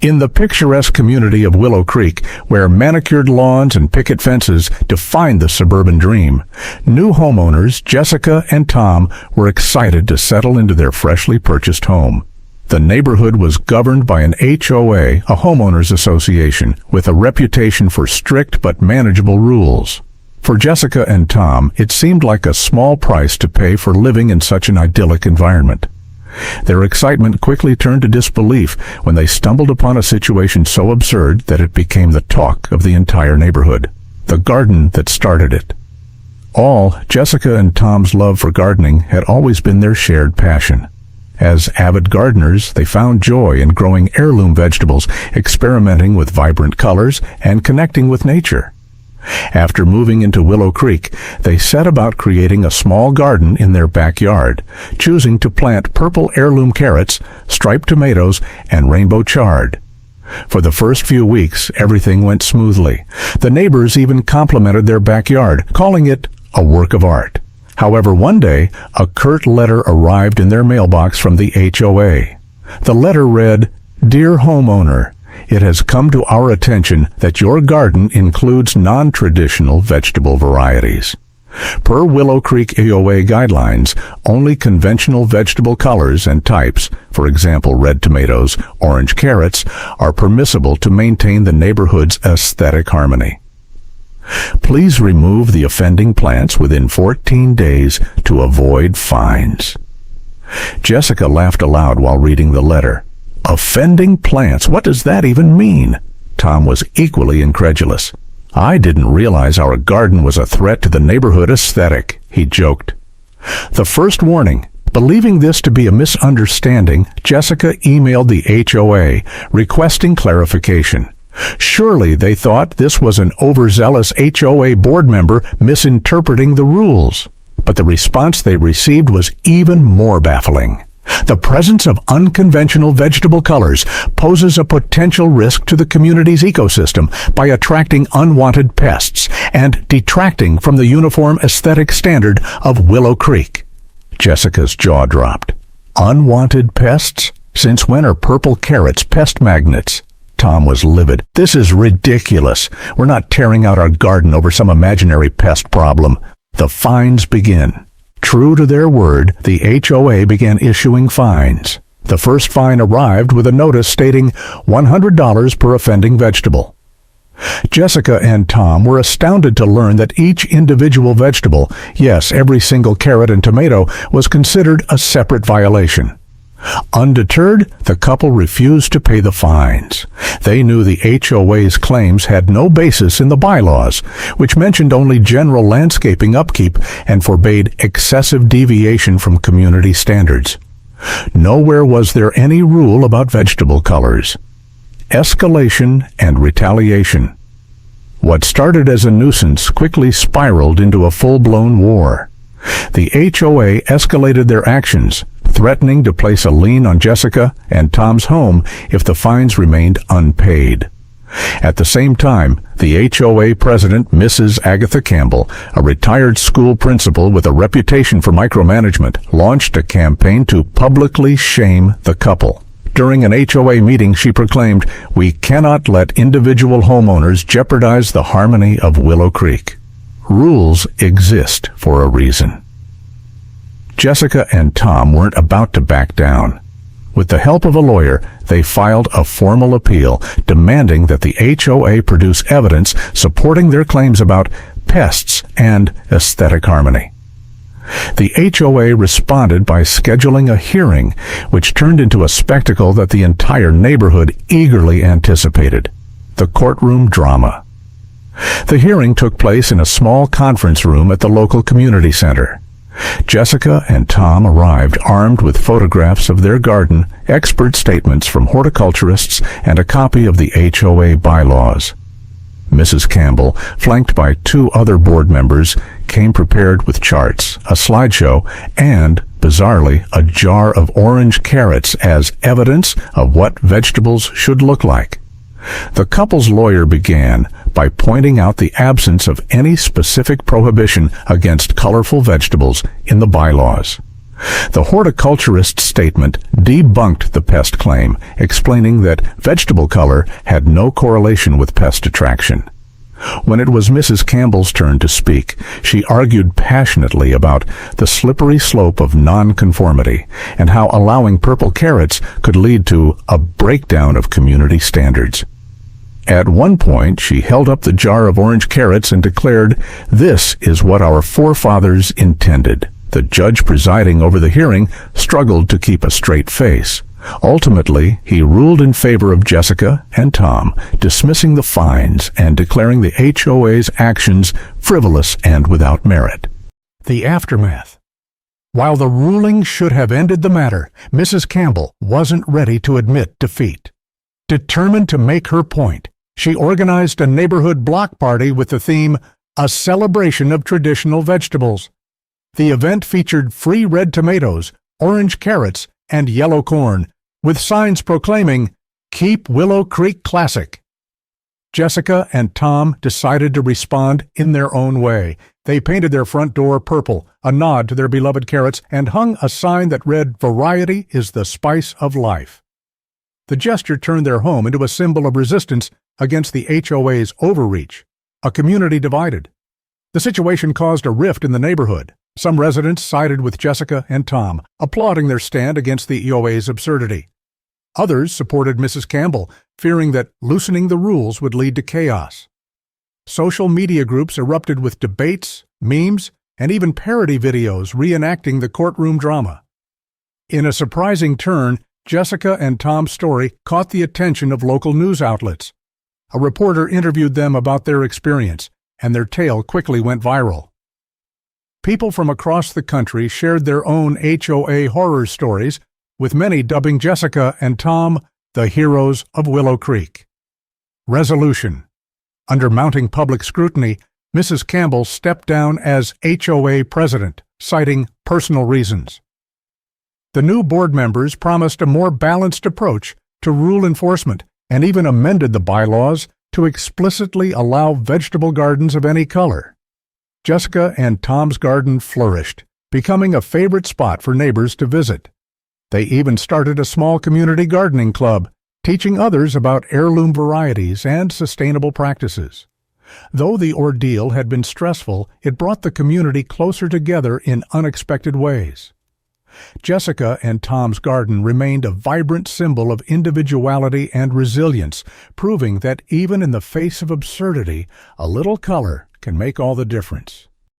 In the picturesque community of Willow Creek, where manicured lawns and picket fences defined the suburban dream, new homeowners Jessica and Tom were excited to settle into their freshly purchased home. The neighborhood was governed by an HOA, a homeowners association, with a reputation for strict but manageable rules. For Jessica and Tom, it seemed like a small price to pay for living in such an idyllic environment. Their excitement quickly turned to disbelief when they stumbled upon a situation so absurd that it became the talk of the entire neighborhood. The garden that started it. Jessica and Tom's love for gardening had always been their shared passion. As avid gardeners, they found joy in growing heirloom vegetables, experimenting with vibrant colors, and connecting with nature. After moving into Willow Creek, they set about creating a small garden in their backyard, choosing to plant purple heirloom carrots, striped tomatoes, and rainbow chard. For the first few weeks, everything went smoothly. The neighbors even complimented their backyard, calling it a work of art. However, one day, a curt letter arrived in their mailbox from the HOA. The letter read, "Dear homeowner, it has come to our attention that your garden includes non-traditional vegetable varieties. Per Willow Creek HOA guidelines, only conventional vegetable colors and types, for example red tomatoes, orange carrots, are permissible to maintain the neighborhood's aesthetic harmony. Please remove the offending plants within 14 days to avoid fines." Jessica laughed aloud while reading the letter. Offending plants? What does that even mean? Tom was equally incredulous. "I didn't realize our garden was a threat to the neighborhood aesthetic," he joked. The first warning. Believing this to be a misunderstanding, Jessica emailed the HOA, requesting clarification. Surely they thought this was an overzealous HOA board member misinterpreting the rules. But the response they received was even more baffling. The presence of unconventional vegetable colors poses a potential risk to the community's ecosystem by attracting unwanted pests and detracting from the uniform aesthetic standard of Willow Creek. Jessica's jaw dropped. Unwanted pests? Since when are purple carrots pest magnets? Tom was livid. "This is ridiculous. We're not tearing out our garden over some imaginary pest problem." The fines begin. True to their word, the HOA began issuing fines. The first fine arrived with a notice stating $100 per offending vegetable. Jessica and Tom were astounded to learn that each individual vegetable, yes, every single carrot and tomato, was considered a separate violation. Undeterred, the couple refused to pay the fines. They knew the HOA's claims had no basis in the bylaws, which mentioned only general landscaping upkeep and forbade excessive deviation from community standards. Nowhere was there any rule about vegetable colors. Escalation and retaliation. What started as a nuisance quickly spiraled into a full-blown war. The HOA escalated their actions, threatening to place a lien on Jessica and Tom's home if the fines remained unpaid. At the same time, the HOA president, Mrs. Agatha Campbell, a retired school principal with a reputation for micromanagement, launched a campaign to publicly shame the couple. During an HOA meeting, she proclaimed, "We cannot let individual homeowners jeopardize the harmony of Willow Creek. Rules exist for a reason." Jessica and Tom weren't about to back down. With the help of a lawyer, they filed a formal appeal demanding that the HOA produce evidence supporting their claims about pests and aesthetic harmony. The HOA responded by scheduling a hearing, which turned into a spectacle that the entire neighborhood eagerly anticipated: the courtroom drama. The hearing took place in a small conference room at the local community center. Jessica and Tom arrived armed with photographs of their garden, expert statements from horticulturists, and a copy of the HOA bylaws. Mrs. Campbell, flanked by 2 other board members, came prepared with charts, a slideshow, and, bizarrely, a jar of orange carrots as evidence of what vegetables should look like. The couple's lawyer began by pointing out the absence of any specific prohibition against colorful vegetables in the bylaws. The horticulturist's statement debunked the pest claim, explaining that vegetable color had no correlation with pest attraction. When it was Mrs. Campbell's turn to speak, she argued passionately about the slippery slope of nonconformity and how allowing purple carrots could lead to a breakdown of community standards. At one point, she held up the jar of orange carrots and declared, "This is what our forefathers intended." The judge presiding over the hearing struggled to keep a straight face. Ultimately, he ruled in favor of Jessica and Tom, dismissing the fines and declaring the HOA's actions frivolous and without merit. The aftermath. While the ruling should have ended the matter, Mrs. Campbell wasn't ready to admit defeat. Determined to make her point, she organized a neighborhood block party with the theme, "A Celebration of Traditional Vegetables." The event featured free red tomatoes, orange carrots, and yellow corn, with signs proclaiming, "Keep Willow Creek Classic." Jessica and Tom decided to respond in their own way. They painted their front door purple, a nod to their beloved carrots, and hung a sign that read, "Variety is the spice of life." The gesture turned their home into a symbol of resistance against the HOA's overreach, a community divided. The situation caused a rift in the neighborhood. Some residents sided with Jessica and Tom, applauding their stand against the HOA's absurdity. Others supported Mrs. Campbell, fearing that loosening the rules would lead to chaos. Social media groups erupted with debates, memes, and even parody videos reenacting the courtroom drama. In a surprising turn, Jessica and Tom's story caught the attention of local news outlets. A reporter interviewed them about their experience, and their tale quickly went viral. People from across the country shared their own HOA horror stories, with many dubbing Jessica and Tom the heroes of Willow Creek. Resolution. Under mounting public scrutiny, Mrs. Campbell stepped down as HOA president, citing personal reasons. The new board members promised a more balanced approach to rule enforcement and even amended the bylaws to explicitly allow vegetable gardens of any color. Jessica and Tom's garden flourished, becoming a favorite spot for neighbors to visit. They even started a small community gardening club, teaching others about heirloom varieties and sustainable practices. Though the ordeal had been stressful, it brought the community closer together in unexpected ways. Jessica and Tom's garden remained a vibrant symbol of individuality and resilience, proving that even in the face of absurdity, a little color can make all the difference.